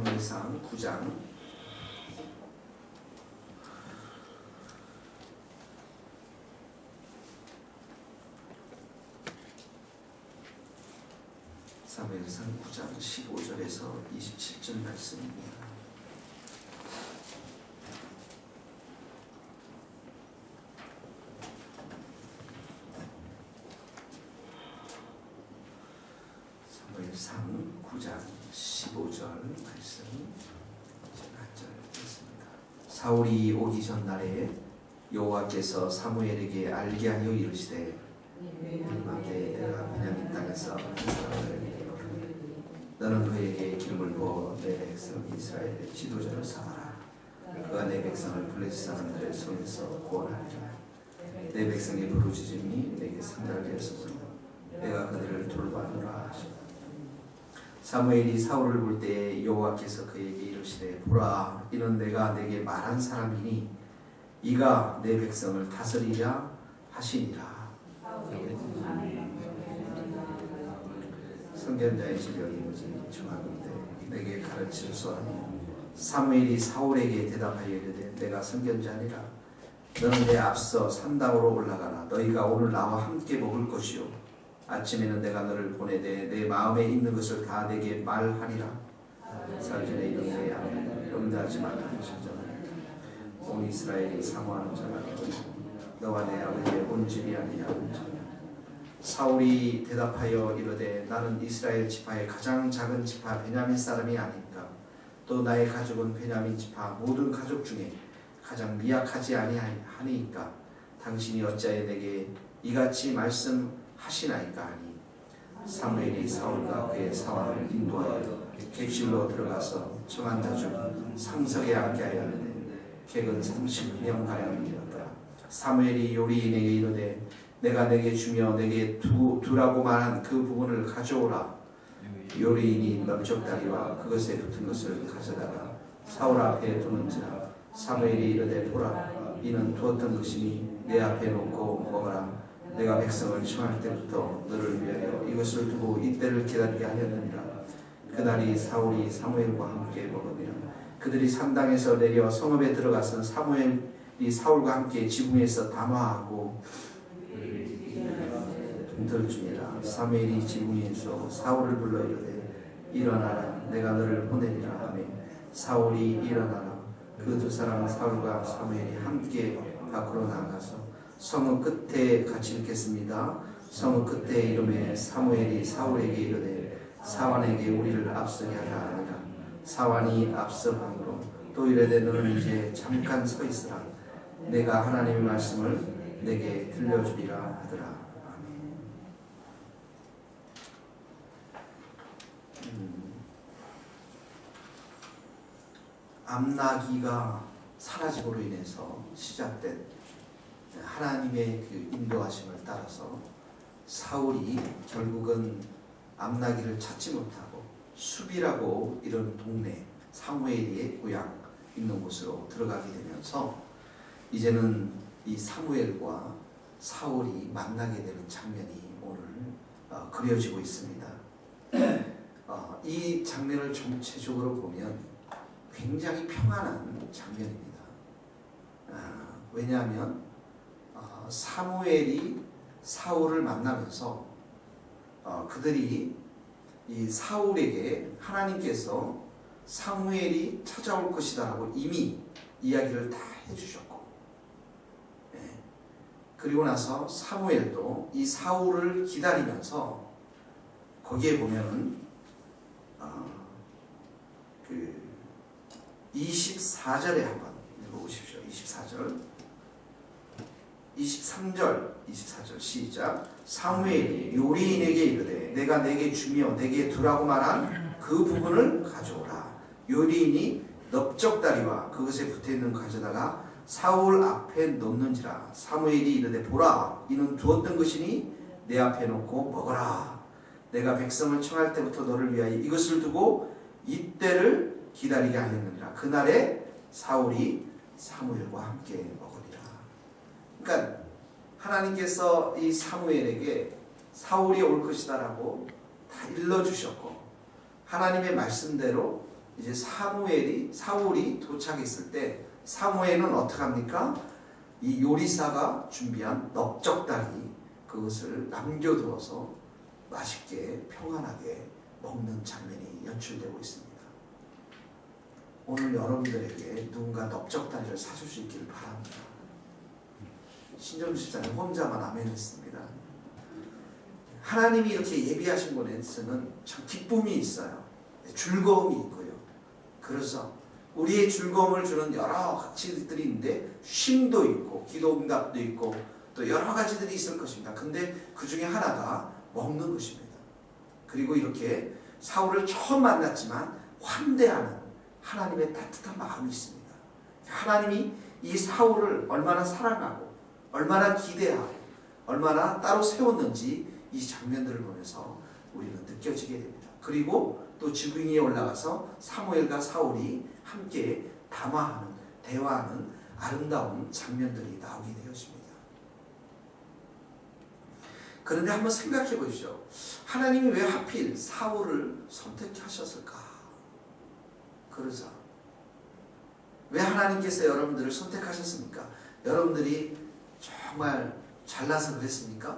사무엘상 9장 15절에서 27절 말씀입니다. 사무엘상 9장 15절 말씀 제가 한 절 읽겠습니다. 사울이 오기 전날에 여호와께서 사무엘에게 알게 하여 이르시되 이르되 내가 베냐민 땅에서 한 사람을 너는 그에게 기름을 부어 내 백성 이스라엘의 지도자를 삼아라. 그가 내 백성을 블레셋 사람들의 손에서 구원하리라. 내 백성의 부르짖음이 내게 상달되었으므로 내가 그들을 돌봐주라 하시고 사무엘이 사울을 볼 때에 여호와께서 그에게 이르시되 보라 이는 내가 내게 말한 사람이니 이가 내 백성을 다스리랴 하시니라. 선견자의 지령이 무지 중하건대 내게 가르치소서하니 사무엘이 사울에게 대답하여 이르되 내가 선견자니라. 너는 내 앞서 산당으로 올라가라. 너희가 오늘 나와 함께 먹을 것이요 아침에는 내가 너를 보내되 내 마음에 있는 것을 다 내게 말하리라. 살전에 이르되 염려하지 말라 하시잖아. 온 이스라엘이 사모하는 자가 너와 내 아버지의 온 집이 아니냐. 사울이 대답하여 이르되 나는 이스라엘 지파의 가장 작은 지파 베냐민 사람이 아닌가. 또 나의 가족은 베냐민 지파 모든 가족 중에 가장 미약하지 아니하니까 당신이 어찌하여 내게 이같이 말씀하시나이까 하니 사무엘이 사울과 그의 사환을 인도하여 객실로 들어가서 청한 자 중 상석에 앉게 하였는데 객은 30명 가량이었더라. 사무엘이 요리인에게 이르되 내가 내게 주며 내게 두라고 말한 그 부분을 가져오라. 요리인이 넓적다리와 그것에 붙은 것을 가져다가 사울 앞에 두는지라. 사무엘이 이르되 보라 이는 두었던 것이니 내 앞에 놓고 먹어라. 내가 백성을 청할 때부터 너를 위하여 이것을 두고 이때를 기다리게 하였느니라. 그날이 사울이 사무엘과 함께 먹으니라. 그들이 산당에서 내려 성읍에 들어가서 사무엘이 사울과 함께 지붕에서 담화하고 동떨중이라. 사무엘이 지붕에서 사울을 불러 이르되 일어나라 내가 너를 보내리라 하매 사울이 일어나라. 그 두 사람은 사울과 사무엘이 함께 밖으로 나가서 성읍 끝에 같이 읽겠습니다. 성읍 끝에 이름에 사무엘이 사울에게 이르되 사환에게 우리를 앞서게 하라 하니라. 사환이 앞서 가므로 또 이르되 너는 이제 잠깐 서 있으라. 내가 하나님의 말씀을 내게 들려주리라 하더라. 암나기가 사라짐으로 인해서 시작된 하나님의 그 인도하심을 따라서 사울이 결국은 암나기를 찾지 못하고 수비라고 이런 동네 사무엘의 고향 있는 곳으로 들어가게 되면서 이제는 이 사무엘과 사울이 만나게 되는 장면이 오늘 그려지고 있습니다. 이 장면을 전체적으로 보면 굉장히 평안한 장면입니다. 왜냐하면 사무엘이 사울을 만나면서 그들이 이 사울에게 하나님께서 사무엘이 찾아올 것이다 라고 이미 이야기를 다 해주셨고, 그리고 나서 사무엘도 이 사울을 기다리면서 거기에 보면은 24절에 한번 읽어보십시오. 23절 시작. 사무엘이 요리인에게 이르되 내가 내게 주며 내게 두라고 말한 그 부분을 가져오라. 요리인이 넓적다리와 그것에 붙어있는 가져다가 사울 앞에 놓는지라. 사무엘이 이르되 보라 이는 두었던 것이니 내 앞에 놓고 먹어라. 내가 백성을 청할 때부터 너를 위하여 이것을 두고 이때를 기다리게 하였느니라. 그날에 사울이 사무엘과 함께 먹으리라. 그러니까 하나님께서 이 사무엘에게 사울이 올 것이다 라고 다 일러주셨고 하나님의 말씀대로 이제 사울이 도착했을 때 사무엘은 어떻게 합니까? 이 요리사가 준비한 넓적다리 그것을 남겨두어서 맛있게 평안하게 먹는 장면이 연출되고 있습니다. 오늘 여러분들에게 누군가 넓적다리를 사줄 수 있기를 바랍니다. 신정주 집사님 혼자만 아멘했습니다. 하나님이 이렇게 예비하신 것에서는 참 기쁨이 있어요. 즐거움이 있고요. 그래서 우리의 즐거움을 주는 여러 가지들이 있는데 쉼도 있고 기도 응답도 있고 또 여러 가지들이 있을 것입니다. 근데 그 중에 하나가 먹는 것입니다. 그리고 이렇게 사울을 처음 만났지만 환대하는 하나님의 따뜻한 마음이 있습니다. 하나님이 이 사울을 얼마나 사랑하고 얼마나 기대하고 얼마나 따로 세웠는지 이 장면들을 보면서 우리는 느껴지게 됩니다. 그리고 또 지붕 위에 올라가서 사무엘과 사울이 함께 대화하는 아름다운 장면들이 나오게 되었습니다. 그런데 한번 생각해 보십시오. 하나님이 왜 하필 사울을 선택하셨을까? 그러자 왜 하나님께서 여러분들을 선택하셨습니까? 여러분들이 정말 잘나서 그랬습니까?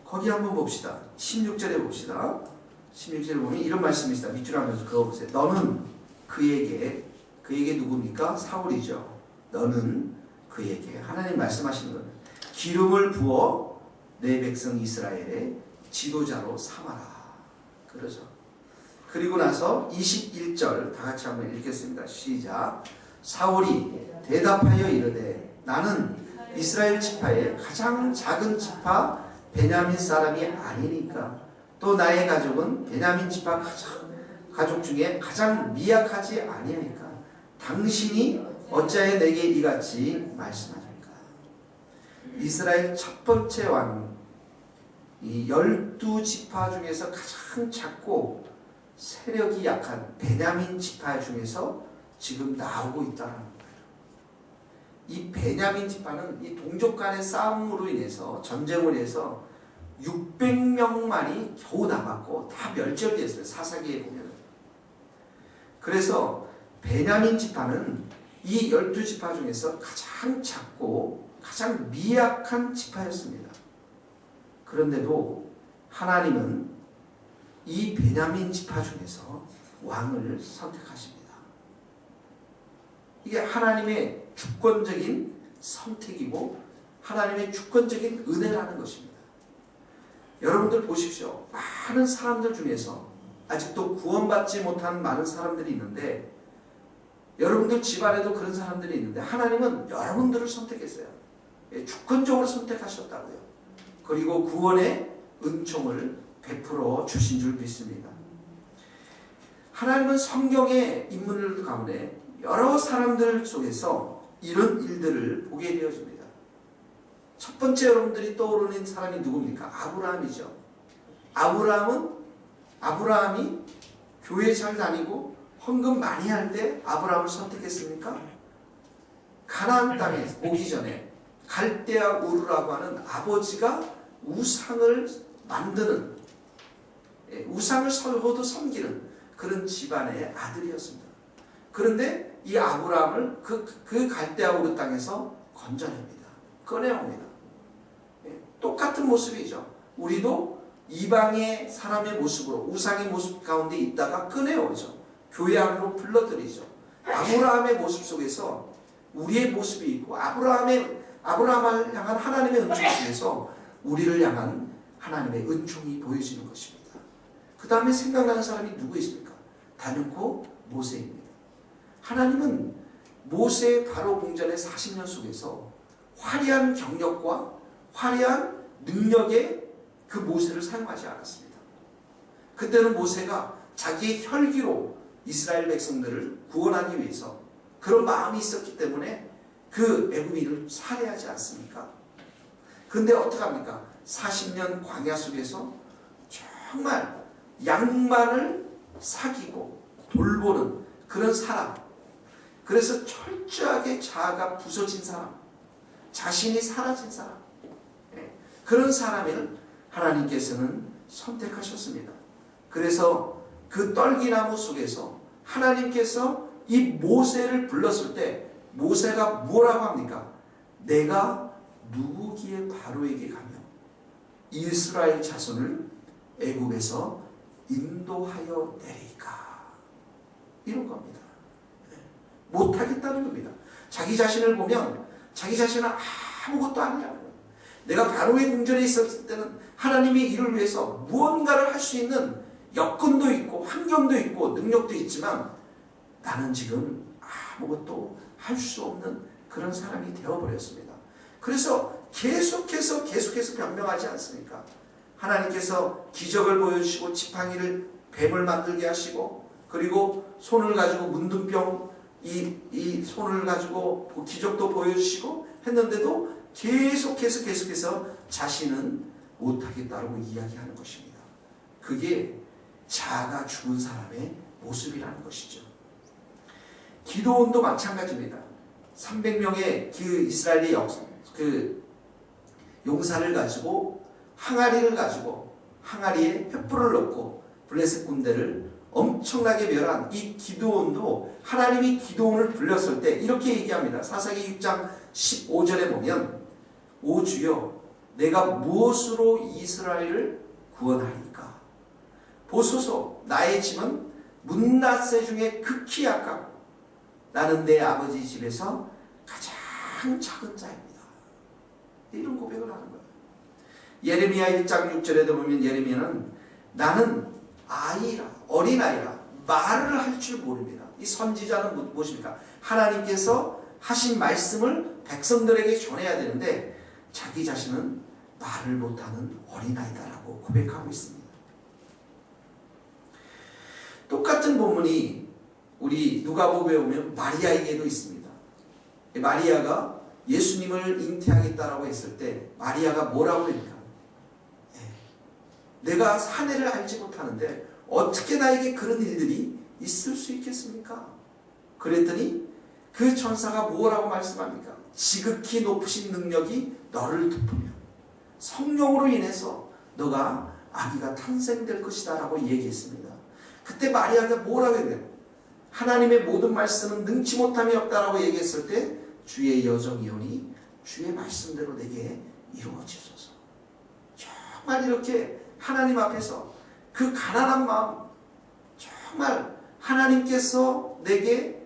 거기 한번 봅시다. 16절에 봅시다. 16절에 보면 이런 말씀이 있다. 밑줄 하면서 그거 보세요. 너는 그에게 누굽니까? 사울이죠. 너는 그에게 하나님 말씀하시는 거는 기름을 부어 내 백성 이스라엘의 지도자로 삼아라. 그러죠. 그리고 나서 21절 다 같이 한번 읽겠습니다. 시작. 사울이 대답하여 이르되 나는 이스라엘 지파의 가장 작은 지파 베냐민 사람이 아니니까 또 나의 가족은 베냐민 지파 가족 중에 가장 미약하지 아니하니까 당신이 어찌하여 내게 이같이 말씀하십니까? 이스라엘 첫 번째 왕, 이 12지파 중에서 가장 작고 세력이 약한 베냐민 지파 중에서 지금 나오고 있다는 거예요. 이 베냐민 지파는 이 동족 간의 싸움으로 인해서 전쟁을 해서 600명만이 겨우 남았고 다 멸절됐어요. 사사기에 보면. 그래서 베냐민 지파는 이 12지파 중에서 가장 작고 가장 미약한 지파였습니다. 그런데도 하나님은 이 베냐민 지파 중에서 왕을 선택하십니다. 이게 하나님의 주권적인 선택이고 하나님의 주권적인 은혜라는 것입니다. 여러분들 보십시오. 많은 사람들 중에서 아직도 구원받지 못한 많은 사람들이 있는데 여러분들 집안에도 그런 사람들이 있는데 하나님은 여러분들을 선택했어요. 주권적으로 선택하셨다고요. 그리고 구원의 은총을 베풀어 주신 줄 믿습니다. 하나님은 성경의 인물들 가운데 여러 사람들 속에서 이런 일들을 보게 되어집니다. 첫 번째 여러분들이 떠오르는 사람이 누굽니까? 아브라함이죠. 아브라함이 교회 잘 다니고 헌금 많이 할 때 아브라함을 선택했습니까? 가나안 땅에 오기 전에 갈대아 우르라고 하는 아버지가 우상을 만드는 우상을 설호도 섬기는 그런 집안의 아들이었습니다. 그런데 이 아브라함을 그 갈대아 우르 땅에서 건져냅니다. 꺼내옵니다. 똑같은 모습이죠. 우리도 이방의 사람의 모습으로 우상의 모습 가운데 있다가 꺼내오죠. 교회 안으로 불러들이죠. 아브라함의 모습 속에서 우리의 모습이 있고 아브라함을 향한 하나님의 은총 속에서 우리를 향한 하나님의 은총이 보여지는 것입니다. 그 다음에 생각나는 사람이 누구 있습니까? 단연코 모세입니다. 하나님은 모세의 바로 공전의 40년 속에서 화려한 경력과 화려한 능력의 그 모세를 사용하지 않았습니다. 그때는 모세가 자기의 혈기로 이스라엘 백성들을 구원하기 위해서 그런 마음이 있었기 때문에 그 애굽인을 살해하지 않습니까? 그런데 어떡합니까? 40년 광야 속에서 정말 양만을 사귀고 돌보는 그런 사람, 그래서 철저하게 자아가 부서진 사람, 자신이 사라진 사람, 그런 사람을 하나님께서는 선택하셨습니다. 그래서 그 떨기나무 속에서 하나님께서 이 모세를 불렀을 때 모세가 뭐라고 합니까? 내가 누구기에 바로에게 가며 이스라엘 자손을 애굽에서 인도하여 내리까? 이런 겁니다. 못하겠다는 겁니다. 자기 자신을 보면 자기 자신은 아무것도 아니라는 거예요. 내가 바로의 궁전에 있었을 때는 하나님이 이를 위해서 무언가를 할 수 있는 여건도 있고 환경도 있고 능력도 있지만 나는 지금 아무것도 할 수 없는 그런 사람이 되어버렸습니다. 그래서 계속해서 변명하지 않습니까? 하나님께서 기적을 보여주시고 지팡이를 뱀을 만들게 하시고 그리고 손을 가지고 문둥병 이 손을 가지고 기적도 보여주시고 했는데도 계속해서 자신은 못하겠다고 이야기하는 것입니다. 그게 자아가 죽은 사람의 모습이라는 것이죠. 기도원도 마찬가지입니다. 300명의 그 이스라엘의 용사를 가지고 항아리를 가지고 항아리에 횃불을 넣고 블레셋 군대를 엄청나게 멸한 이 기드온도 하나님이 기드온을 불렀을 때 이렇게 얘기합니다. 사사기 6장 15절에 보면 오 주여 내가 무엇으로 이스라엘을 구원하리까? 보소서 나의 짐은 문낫세 중에 극히 약하고 나는 내 아버지 집에서 가장 작은 자입니다. 이런 고백을 하는 거예요. 예레미야 1장 6절에도 보면 예레미야는 나는 아이라 어린아이라 말을 할 줄 모릅니다. 이 선지자는 무엇입니까? 하나님께서 하신 말씀을 백성들에게 전해야 되는데 자기 자신은 말을 못하는 어린아이다라고 고백하고 있습니다. 똑같은 본문이 우리 누가복음에 보면 마리아에게도 있습니다. 마리아가 예수님을 잉태하겠다라고 했을 때 마리아가 뭐라고 합니까? 내가 사내를 알지 못하는데 어떻게 나에게 그런 일들이 있을 수 있겠습니까? 그랬더니 그 천사가 뭐라고 말씀합니까? 지극히 높으신 능력이 너를 덮으며 성령으로 인해서 너가 아기가 탄생될 것이다 라고 얘기했습니다. 그때 마리아가 뭐라고 했나요? 하나님의 모든 말씀은 능치 못함이 없다라고 얘기했을 때 주의 여정이오니 주의 말씀대로 내게 이루어지소서. 정말 이렇게 하나님 앞에서 그 가난한 마음, 정말 하나님께서 내게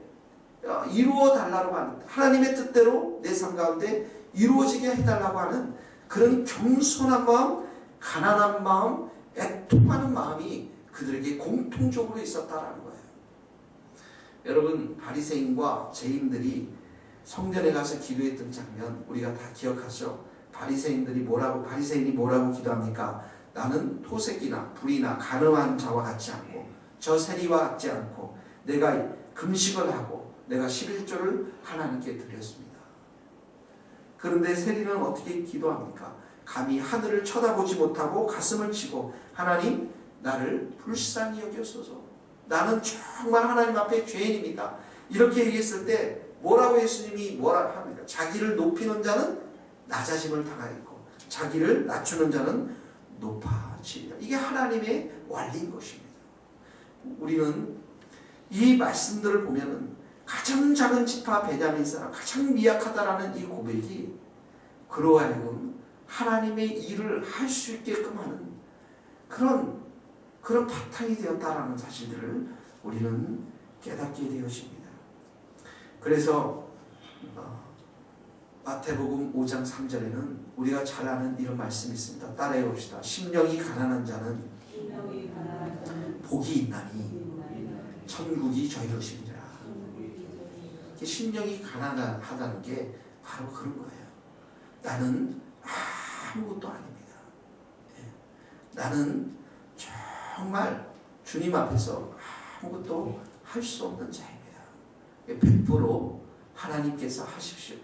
이루어 달라고 하는 하나님의 뜻대로 내 삶 가운데 이루어지게 해달라고 하는 그런 겸손한 마음, 가난한 마음, 애통하는 마음이 그들에게 공통적으로 있었다라는 거예요. 여러분 바리새인과 죄인들이 성전에 가서 기도했던 장면 우리가 다 기억하죠. 바리새인이 뭐라고 기도합니까? 나는 토색이나 불이나 간음한 자와 같지 않고 저 세리와 같지 않고 내가 금식을 하고 내가 11조를 하나님께 드렸습니다. 그런데 세리는 어떻게 기도합니까? 감히 하늘을 쳐다보지 못하고 가슴을 치고 하나님 나를 불쌍히 여겨소서. 나는 정말 하나님 앞에 죄인입니다. 이렇게 얘기했을 때 뭐라고 예수님이 뭐라 합니까? 자기를 높이는 자는 낮아짐을 당하겠고 자기를 낮추는 자는 높아지리라. 이게 하나님의 원리인 것입니다. 우리는 이 말씀들을 보면은 가장 작은 지파 베냐민 사람, 가장 미약하다라는 이 고백이 그로 하여금 하나님의 일을 할 수 있게끔 하는 그런 바탕이 되었다라는 사실들을 우리는 깨닫게 되어집니다. 그래서 마태복음 5장 3절에는 우리가 잘 아는 이런 말씀이 있습니다. 따라해 봅시다. 심령이 가난한 자는 복이 있나니 천국이 저희 것이니라. 심령이 가난하다는 게 바로 그런 거예요. 나는 아무것도 아닙니다. 나는 정말 주님 앞에서 아무것도 할 수 없는 자입니다. 100% 하나님께서 하십시오.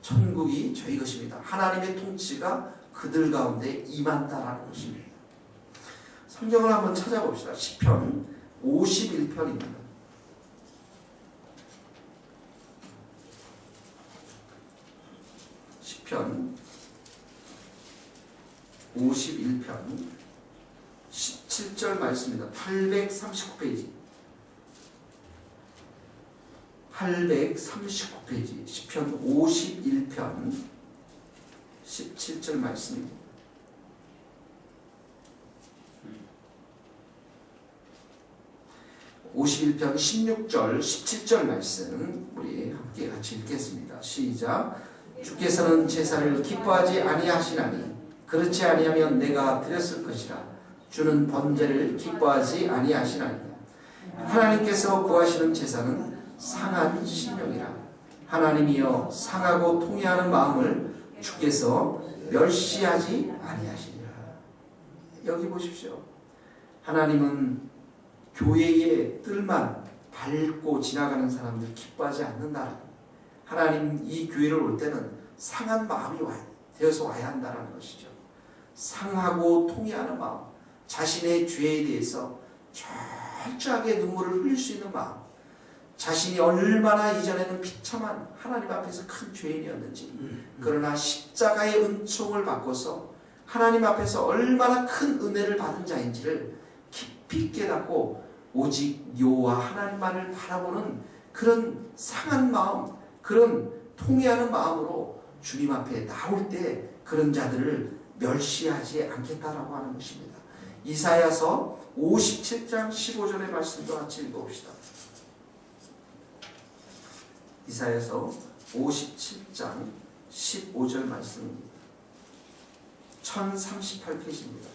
천국이 저희 것입니다. 하나님의 통치가 그들 가운데 임한다라는 것입니다. 성경을 한번 찾아봅시다. 시편 51편입니다. 시편 51편 17절 말씀입니다. 839페이지. 839페이지 시편 51편 17절 말씀입니다. 51편 16절 17절 말씀 우리 함께 같이 읽겠습니다. 시작. 주께서는 제사를 기뻐하지 아니하시나니 그렇지 아니하면 내가 드렸을 것이라. 주는 번제를 기뻐하지 아니하시나니 하나님께서 구하시는 제사는 상한 심령이라. 하나님이여 상하고 통회하는 마음을 주께서 멸시하지 아니하시리라. 여기 보십시오. 하나님은 교회의 뜰만 밟고 지나가는 사람들 기뻐하지 않는다. 하나님 이 교회를 올 때는 상한 마음이 되어서 와야 한다는 것이죠. 상하고 통회하는 마음, 자신의 죄에 대해서 철저하게 눈물을 흘릴 수 있는 마음, 자신이 얼마나 이전에는 비참한 하나님 앞에서 큰 죄인이었는지, 그러나 십자가의 은총을 받고서 하나님 앞에서 얼마나 큰 은혜를 받은 자인지를 깊이 깨닫고 오직 여호와 하나님만을 바라보는 그런 상한 마음, 그런 통회하는 마음으로 주님 앞에 나올 때 그런 자들을 멸시하지 않겠다라고 하는 것입니다. 이사야서 57장 15절의 말씀도 같이 읽어봅시다. 이사야서 57장 15절 말씀입니다. 1038페이지입니다.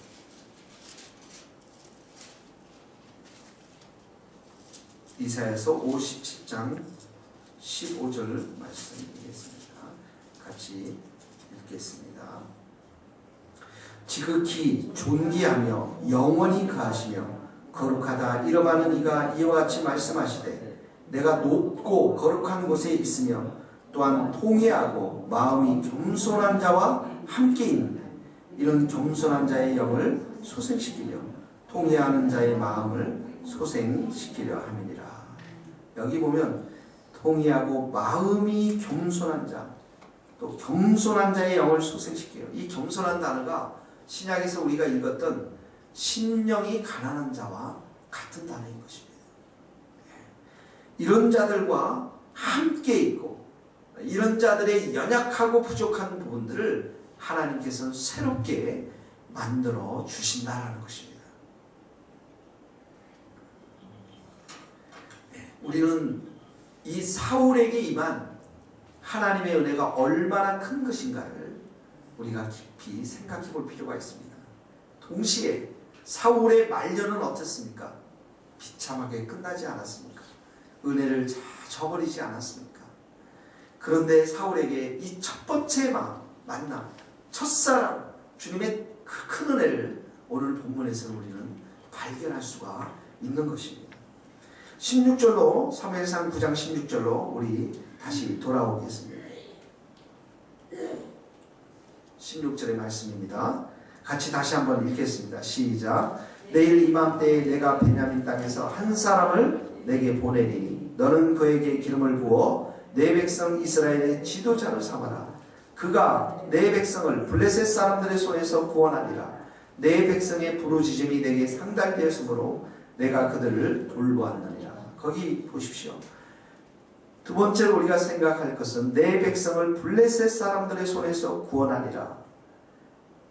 이사야서 57장 15절 말씀드리겠습니다. 같이 읽겠습니다. 지극히 존귀하며 영원히 거하시며 거룩하다 이름하는 이가 이와 같이 말씀하시되 내가 높고 거룩한 곳에 있으며 또한 통회하고 마음이 겸손한 자와 함께 있는데 이런 겸손한 자의 영을 소생시키며 통회하는 자의 마음을 소생시키려 함이니라. 여기 보면 통회하고 마음이 겸손한 자, 또 겸손한 자의 영을 소생시켜요. 이 겸손한 단어가 신약에서 우리가 읽었던 심령이 가난한 자와 같은 단어인 것입니다. 이런 자들과 함께 있고 이런 자들의 연약하고 부족한 부분들을 하나님께서는 새롭게 만들어 주신다라는 것입니다. 우리는 이 사울에게 임한 하나님의 은혜가 얼마나 큰 것인가를 우리가 깊이 생각해 볼 필요가 있습니다. 동시에 사울의 말년은 어땠습니까? 비참하게 끝나지 않았습니까? 은혜를 다 저버리지 않았습니까? 그런데 사울에게 이 첫 번째 만남, 첫사랑, 주님의 그 큰 은혜를 오늘 본문에서 우리는 발견할 수가 있는 것입니다. 16절로 사무엘상 9장 16절로 우리 다시 돌아오겠습니다. 16절의 말씀입니다. 같이 다시 한번 읽겠습니다. 시작. 내일 이맘때에 내가 베냐민 땅에서 한 사람을 내게 보내리니 너는 그에게 기름을 부어 내 백성 이스라엘의 지도자로 삼아라. 그가 내 백성을 블레셋 사람들의 손에서 구원하리라. 내 백성의 부르짖음이 내게 상달되었으므로 내가 그들을 돌보았느니라. 거기 보십시오. 두 번째로 우리가 생각할 것은 내 백성을 블레셋 사람들의 손에서 구원하리라.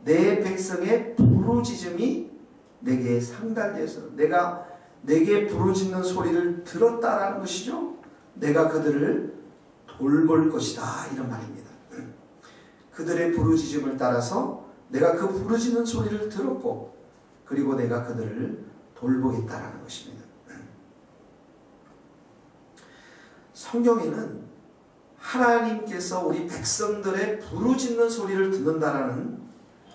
내 백성의 부르짖음이 내게 상달되어서 내가 내게 부르짖는 소리를 들었다라는 것이죠. 내가 그들을 돌볼 것이다 이런 말입니다. 그들의 부르짖음을 따라서 내가 그 부르짖는 소리를 들었고 그리고 내가 그들을 돌보겠다라는 것입니다. 성경에는 하나님께서 우리 백성들의 부르짖는 소리를 듣는다라는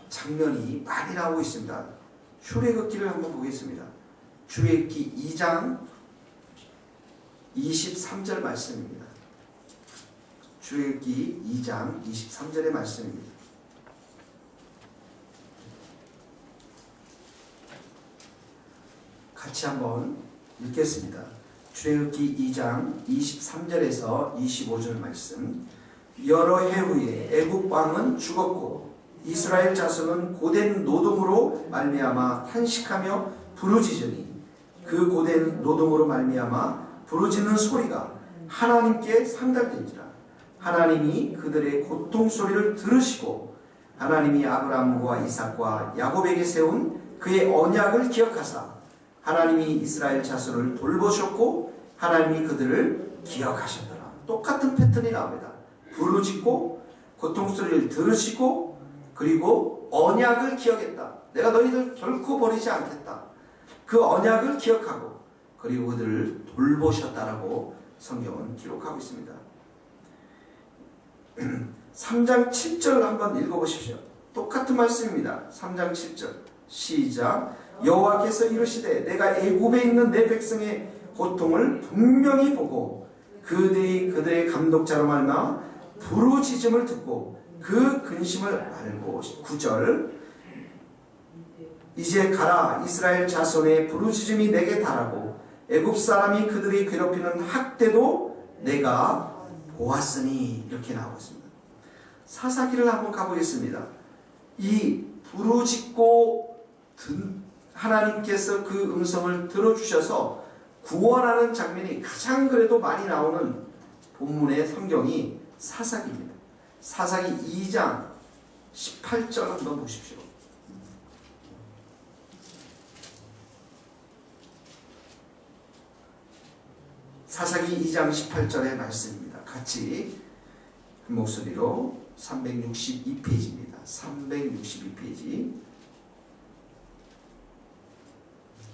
장면이 많이 나오고 있습니다. 출애굽기를 한번 보겠습니다. 출애굽기 2장 23절 말씀입니다. 출애굽기 2장 23절의 말씀입니다. 같이 한번 읽겠습니다. 출애굽기 2장 23절에서 25절 말씀. 여러 해 후에 애굽 왕은 죽었고 이스라엘 자손은 고된 노동으로 말미암아 탄식하며 부르짖으니 그 고된 노동으로 말미암아 부르짖는 소리가 하나님께 상달된지라. 하나님이 그들의 고통 소리를 들으시고 하나님이 아브라함과 이삭과 야곱에게 세운 그의 언약을 기억하사 하나님이 이스라엘 자손을 돌보셨고 하나님이 그들을 기억하셨더라. 똑같은 패턴이 나옵니다. 부르짖고 고통 소리를 들으시고 그리고 언약을 기억했다. 내가 너희들 결코 버리지 않겠다. 그 언약을 기억하고 그리고 그들을 돌보셨다라고 성경은 기록하고 있습니다. 3장 7절 한번 읽어보십시오. 똑같은 말씀입니다. 3장 7절 시작. 여호와께서 이르시되 내가 애굽에 있는 내 백성의 고통을 분명히 보고 그들의 감독자로 말미암아 부르짖음을 듣고 그 근심을 알고. 9절 이제 가라. 이스라엘 자손의 부르짖음이 내게 달하고 애굽 사람이 그들이 괴롭히는 학대도 내가 보았으니. 이렇게 나오고 있습니다. 사사기를 한번 가보겠습니다. 이 부르짖고 하나님께서 그 음성을 들어주셔서 구원하는 장면이 가장 그래도 많이 나오는 본문의 성경이 사사기입니다. 사사기 2장 18절 한번 보십시오. 사사기 2장 18절의 말씀입니다. 같이 그 목소리로 362페이지입니다. 362페이지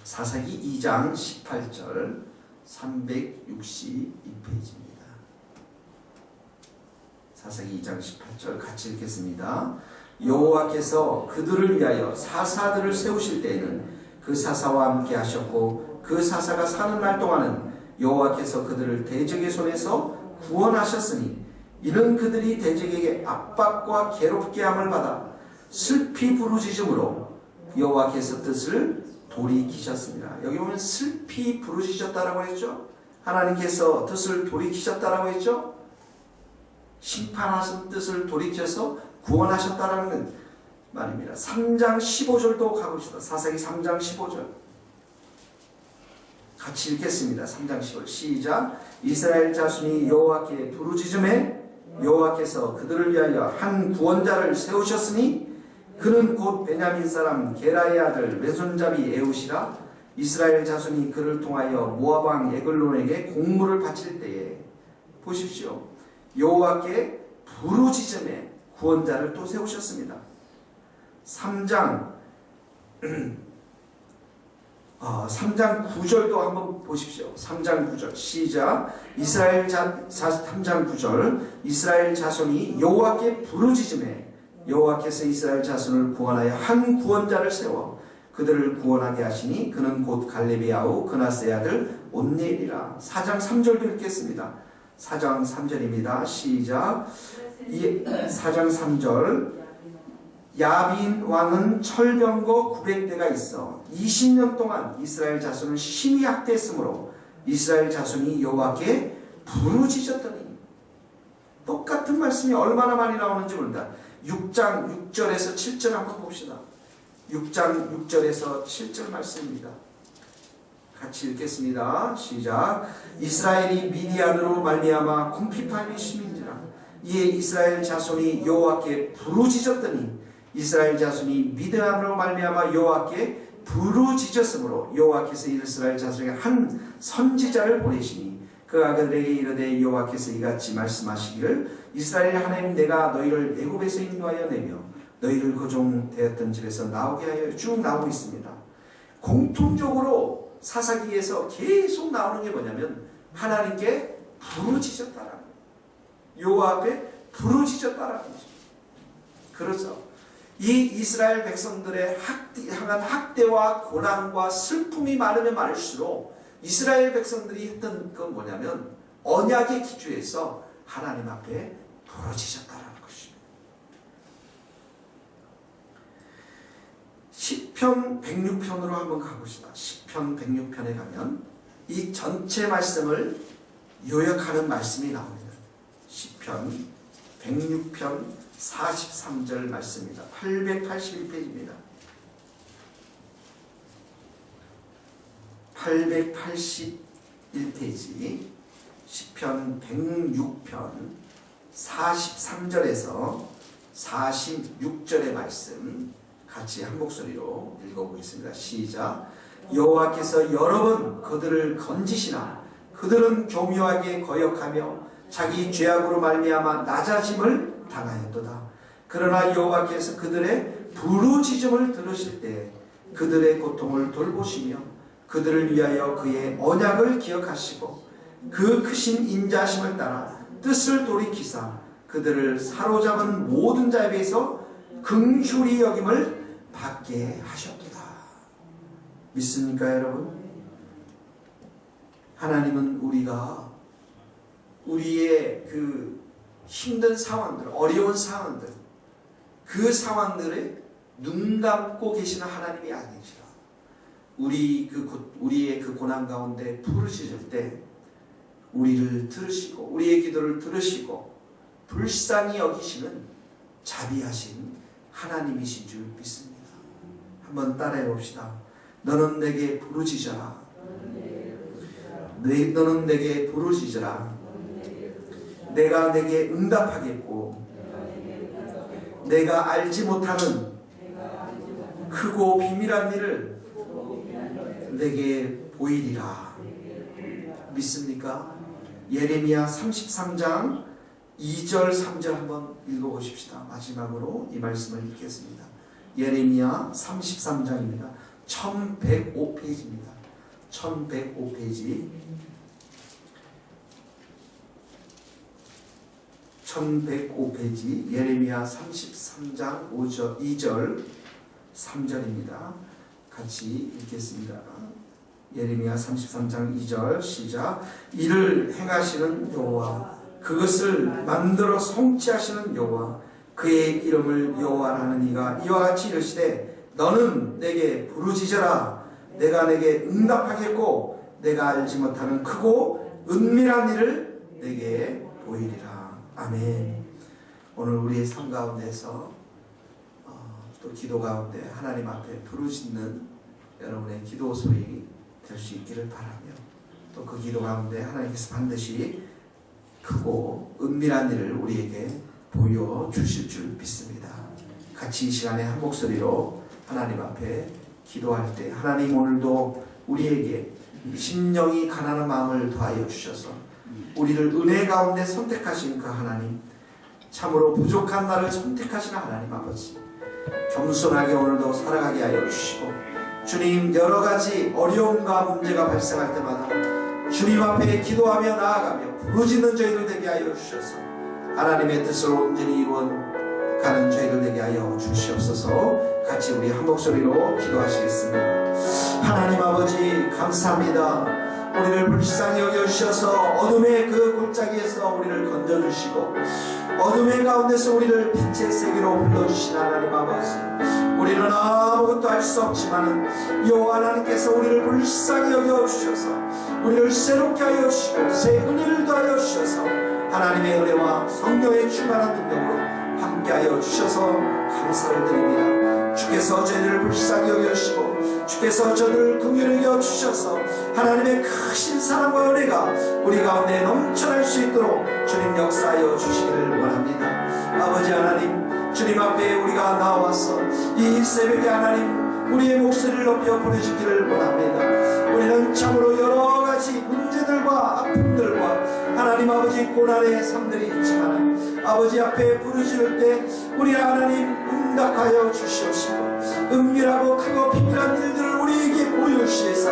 사사기 2장 18절 362페이지입니다. 사사기 2장 18절 같이 읽겠습니다. 여호와께서 그들을 위하여 사사들을 세우실 때에는 그 사사와 함께 하셨고 그 사사가 사는 날 동안은 여호와께서 그들을 대적의 손에서 구원하셨으니 이는 그들이 대적에게 압박과 괴롭게 함을 받아 슬피 부르짖음으로 여호와께서 뜻을 돌이키셨습니다. 여기 보면 슬피 부르짖었다라고 했죠. 하나님께서 뜻을 돌이키셨다라고 했죠. 심판하신 뜻을 돌이켜서 구원하셨다라는 말입니다. 3장 15절도 가봅시다. 사사기 3장 15절 같이 읽겠습니다. 3장 15절 시작. 이스라엘 자손이 여호와께 부르짖음에 여호와께서 그들을 위하여 한 구원자를 세우셨으니 그는 곧 베냐민 사람 게라의 아들 왼손잡이 에웃이라. 이스라엘 자손이 그를 통하여 모압 왕 에글론에게 공물을 바칠 때에 보십시오. 여호와께 부르짖음에 구원자를 또 세우셨습니다. 3장 9절도 한번 보십시오. 3장 9절 시작. 3장 9절 이스라엘 자손이 여호와께 부르짖음에 여호와께서 이스라엘 자손을 구원하여 한 구원자를 세워 그들을 구원하게 하시니 그는 곧 갈렙의 아우 그나스의 아들 온니엘이라. 4장 3절도 읽겠습니다. 4장 3절입니다. 시작. 4장 3절 야빈 왕은 철병거 900대가 있어 20년 동안 이스라엘 자손을 심히 학대했으므로 이스라엘 자손이 여호와께 부르짖었더니. 똑같은 말씀이 얼마나 많이 나오는지 모른다. 6장 6절에서 7절 한번 봅시다. 6장 6절에서 7절 말씀입니다. 같이 읽겠습니다. 시작. 이스라엘이 미디안으로 말미암아 궁핍함이 심인지라. 이에 이스라엘 자손이 여호와께 부르짖었더니 이스라엘 자손이 미디안으로 말미암아 여호와께 부르짖었으므로 여호와께서 이스라엘 자손에게 한 선지자를 보내시니 그가 그들에게 이르되 여호와께서 이같이 말씀하시기를 이스라엘 하나님 내가 너희를 애굽에서 인도하여 내며 너희를 거종되었던 집에서 나오게 하여 쭉 나오고 있습니다. 공통적으로 사사기에서 계속 나오는 게 뭐냐면 하나님께 부르짖었다라는 거예요. 여호와 앞에 부르짖었다라는 거죠. 그렇죠. 이 이스라엘 백성들의 향한 학대와 고난과 슬픔이 많으면 많을수록 이스라엘 백성들이 했던 건 뭐냐면 언약의 기초에서 하나님 앞에 부르짖었다라는 것입니다. 시편 106편으로 한번 가봅시다. 시편 106편에 가면 이 전체 말씀을 요약하는 말씀이 나옵니다. 시편 106편 43절 말씀입니다. 881페이지입니다. 881페이지 시편 106편 43절에서 46절의 말씀 같이 한 목소리로 읽어보겠습니다. 시작. 여호와께서 여러 번 그들을 건지시나 그들은 교묘하게 거역하며 자기 죄악으로 말미암아 낮아짐을 당하였도다. 그러나 여호와께서 그들의 부르짖음을 들으실 때 그들의 고통을 돌보시며 그들을 위하여 그의 언약을 기억하시고 그 크신 인자심을 따라 뜻을 돌이키사 그들을 사로잡은 모든 자에 비해서 긍휼히 여김을 받게 하셨도다. 믿습니까 여러분? 하나님은 우리의 그 힘든 상황들, 어려운 상황들, 그 상황들에 눈 감고 계시는 하나님이 아니시라. 우리의 그 고난 가운데 부르짖을 때 우리를 들으시고 우리의 기도를 들으시고 불쌍히 여기시는 자비하신 하나님이신 줄 믿습니다. 한번 따라해 봅시다. 너는 내게 부르짖어라. 너는 내게 부르짖어라. 내가 내게 응답하겠고 내가 알지 못하는 크고 비밀한 일을 내게 보이리라. 믿습니까? 예레미야 33장 2절 3절 한번 읽어보십시다. 마지막으로 이 말씀을 읽겠습니다. 예레미야 33장입니다. 1105페이지입니다. 1105페이지 1105페이지 예레미야 33장 2절 3절입니다. 같이 읽겠습니다. 예레미야 33장 2절 시작. 이를 행하시는 여호와 그것을 만들어 성취하시는 여호와 그의 이름을 여호와라는 이가 이와 같이 이르시되 너는 내게 부르짖어라. 내가 내게 응답하겠고 내가 알지 못하는 크고 은밀한 일을 내게 보이리라. 아멘. 오늘 우리의 삶 가운데서 또 기도 가운데 하나님 앞에 부르짖는 여러분의 기도 소리 될 수 있기를 바라며 또 그 기도 가운데 하나님께서 반드시 크고 은밀한 일을 우리에게 보여주실 줄 믿습니다. 같이 이 시간에 한 목소리로 하나님 앞에 기도할 때 하나님 오늘도 우리에게 심령이 가난한 마음을 더하여 주셔서 우리를 은혜 가운데 선택하신 그 하나님, 참으로 부족한 나를 선택하시는 하나님 아버지, 겸손하게 오늘도 살아가게 하여 주시고 주님 여러가지 어려움과 문제가 발생할 때마다 주님 앞에 기도하며 나아가며 부르짖는 저희들 되게 하여 주셔서 하나님의 뜻을 온전히 이루어가는 저희들 되게 하여 주시옵소서. 같이 우리 한 목소리로 기도하시겠습니다. 하나님 아버지 감사합니다. 우리를 불쌍히 여겨주셔서 어둠의 그 골짜기에서 우리를 건져주시고 어둠의 가운데서 우리를 빛의 세계로 불러주신 하나님 아버지, 우리는 아무것도 할 수 없지만 여호와 하나님께서 우리를 불쌍히 여겨주셔서 우리를 새롭게 하여 주시고 새 은혜를 더하여 주셔서 하나님의 은혜와 성령의 충만한 능력으로 함께하여 주셔서 감사를 드립니다. 주께서 저희를 불쌍히 여겨주시고 주께서 저희를 긍휼히 여겨주셔서 하나님의 크신 사랑과 은혜가 우리 가운데 넘쳐날 수 있도록 주님 역사하여 주시기를 원합니다. 아버지 하나님, 주님 앞에 우리가 나와서 이 새벽에 하나님 우리의 목소리를 높여 부르짖기를 원합니다. 우리는 참으로 여러가지 문제들과 아픔들과 하나님 아버지 고난의 삶들이 있지만 아버지 앞에 부르짖을 때 우리 하나님 응답하여 주시옵시고 은밀하고 크고 비밀한 일들을 우리에게 보여주시사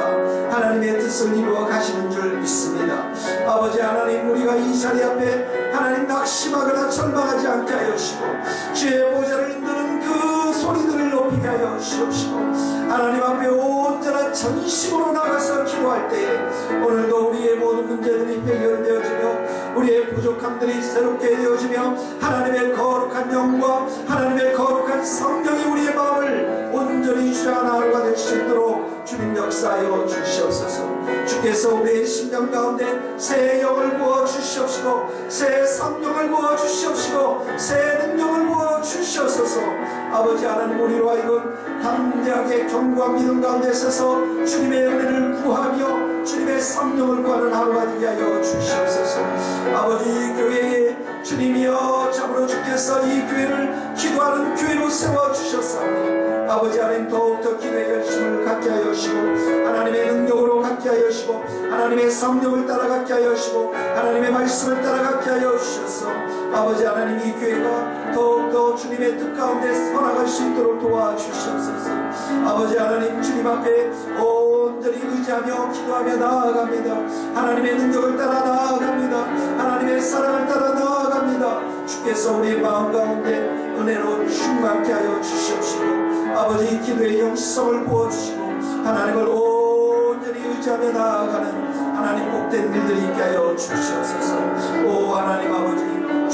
하나님의 뜻을 이루어 가시는 줄 믿습니다. 아버지 하나님, 우리가 이 자리 앞에 하나님 낙심하거나 절망하지 않게 하여 주시고 주의 보좌를 흔드는 그 소리들을 높이게 하여 주시옵시고 하나님 앞에 온전한 전심으로 나가서 기도할 때에 오늘도 우리의 모든 문제들이 해결되어지며 우리의 부족함들이 새롭게 되어지며 하나님의 거룩한 영과 하나님의 거룩한 성령이 우리의 마음을 온전히 주장하는 하루가 될 수 있도록 주님 역사하여 주시옵소서. 주께서 우리의 심령 가운데 새 영을 부어 주시옵시고 새 성령을 부어 주시옵시고 새 능력을 부어 주시옵소서. 아버지 하나님, 우리로 하여금 담대하게 견고한 믿음 가운데 서서 주님의 은혜를 구하며 주님의 성령을 구하는 하루가 되게 하여 주시옵소서. 주께서 이 교회를 기도하는 교회로 세워주셨사오니 아버지 하나님 더욱더 기도의 열심을 갖게 하여 주시고 하나님의 능력으로 갖게 하여 주시고 하나님의 성령을 따라가게 하여 주시고 하나님의 말씀을 따라가게 하여 주셔서 아버지 하나님 이 교회가 더욱더 주님의 뜻 가운데 서나갈 수 있도록 도와주시옵소서. 아버지 하나님 주님 앞에 온전히 의지하며 기도하며 나아갑니다. 하나님의 능력을 따라 나아갑니다. 하나님의 사랑을 따라 나아갑니다. 주께서 우리의 마음 가운데 은혜로 충만케 하여 주시옵시고 아버지 기도의 영성을 부어주시고 하나님을 온전히 의지하며 나아가는 하나님 복된 일들이 있게 하여 주시옵소서. 오 하나님 아버지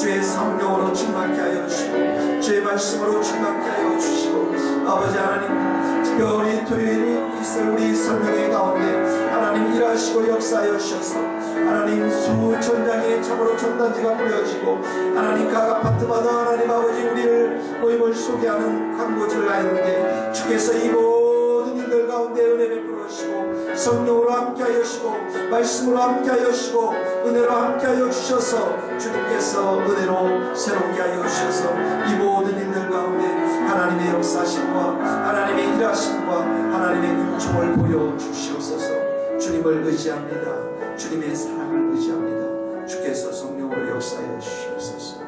주의 성령으로 충만케 하여 주시고 주의 말씀으로 충만케 하여 주시고 아버지 하나님 특별히 토요일 있을 우리 성령의 가운데 하나님 일하시고 역사하여 주셔서 하나님 수천장의 참으로 전단지가 뿌려지고 하나님 각 아파트마다 하나님 아버지 우리를 모임을 소개하는 광고지를 하였는데 주께서 이 모든 일들 가운데 은혜 베풀어 주시고 성령으로 함께하여 주시고 말씀으로 함께하여 주시고 은혜로 함께하여 주셔서 주님께서 은혜로 새롭게 하여 주셔서 이 모든 일들 가운데 하나님의 역사심과 하나님의 일하심과 하나님의 은총을 보여주시옵소서. 주님을 의지합니다. 주님의 사랑을 의지합니다. 주께서 성령으로 역사하여 주시옵소서.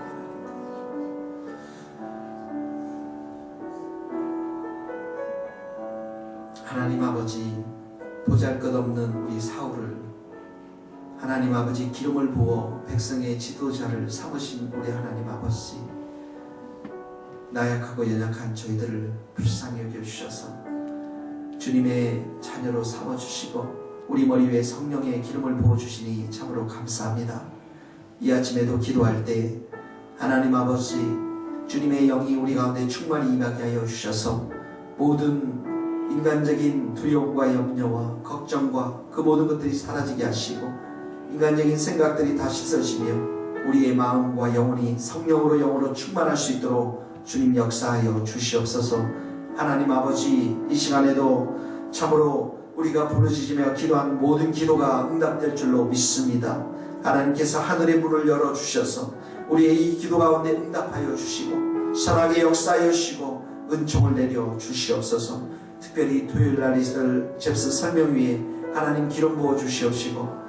하나님 아버지 보잘것없는 우리 사울을 하나님 아버지 기름을 부어 백성의 지도자를 삼으신 우리 하나님 아버지 나약하고 연약한 저희들을 불쌍히 여겨주셔서 주님의 자녀로 삼아주시고 우리 머리 위에 성령의 기름을 부어주시니 참으로 감사합니다. 이 아침에도 기도할 때 하나님 아버지 주님의 영이 우리 가운데 충만히 임하게 하여 주셔서 모든 인간적인 두려움과 염려와 걱정과 그 모든 것들이 사라지게 하시고 인간적인 생각들이 다 씻어지며 우리의 마음과 영혼이 성령으로 영으로 충만할 수 있도록 주님 역사하여 주시옵소서. 하나님 아버지 이 시간에도 참으로 우리가 부르짖으며 기도한 모든 기도가 응답될 줄로 믿습니다. 하나님께서 하늘의 문을 열어주셔서 우리의 이 기도 가운데 응답하여 주시고 선하게 역사하여 주시고 은총을 내려 주시옵소서. 특별히 토요일날 있을 잽스 설명위에 하나님 기름 부어 주시옵시고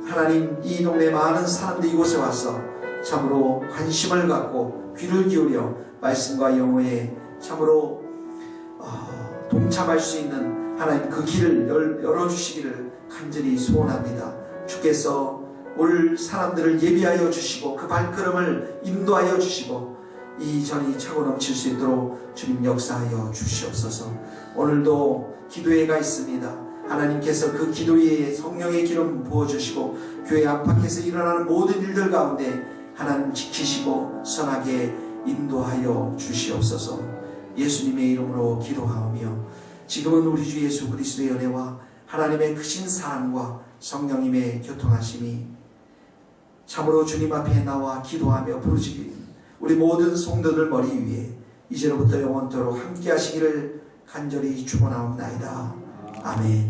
하나님 이 동네 많은 사람들이 이곳에 와서 참으로 관심을 갖고 귀를 기울여 말씀과 영어에 참으로 동참할 수 있는 하나님 그 길을 열어주시기를 간절히 소원합니다. 주께서 올 사람들을 예비하여 주시고 그 발걸음을 인도하여 주시고 이 전이 차고 넘칠 수 있도록 주님 역사하여 주시옵소서. 오늘도 기도회가 있습니다. 하나님께서 그 기도회에 성령의 기름 부어주시고 교회 안팎에서 일어나는 모든 일들 가운데 하나님 지키시고 선하게 인도하여 주시옵소서. 예수님의 이름으로 기도하오며 지금은 우리 주 예수 그리스도의 은혜와 하나님의 크신 사랑과 성령님의 교통하심이 참으로 주님 앞에 나와 기도하며 부르짖는 우리 모든 성도들 머리 위에 이제로부터 영원토록 함께 하시기를 간절히 축원하옵나이다. 아멘.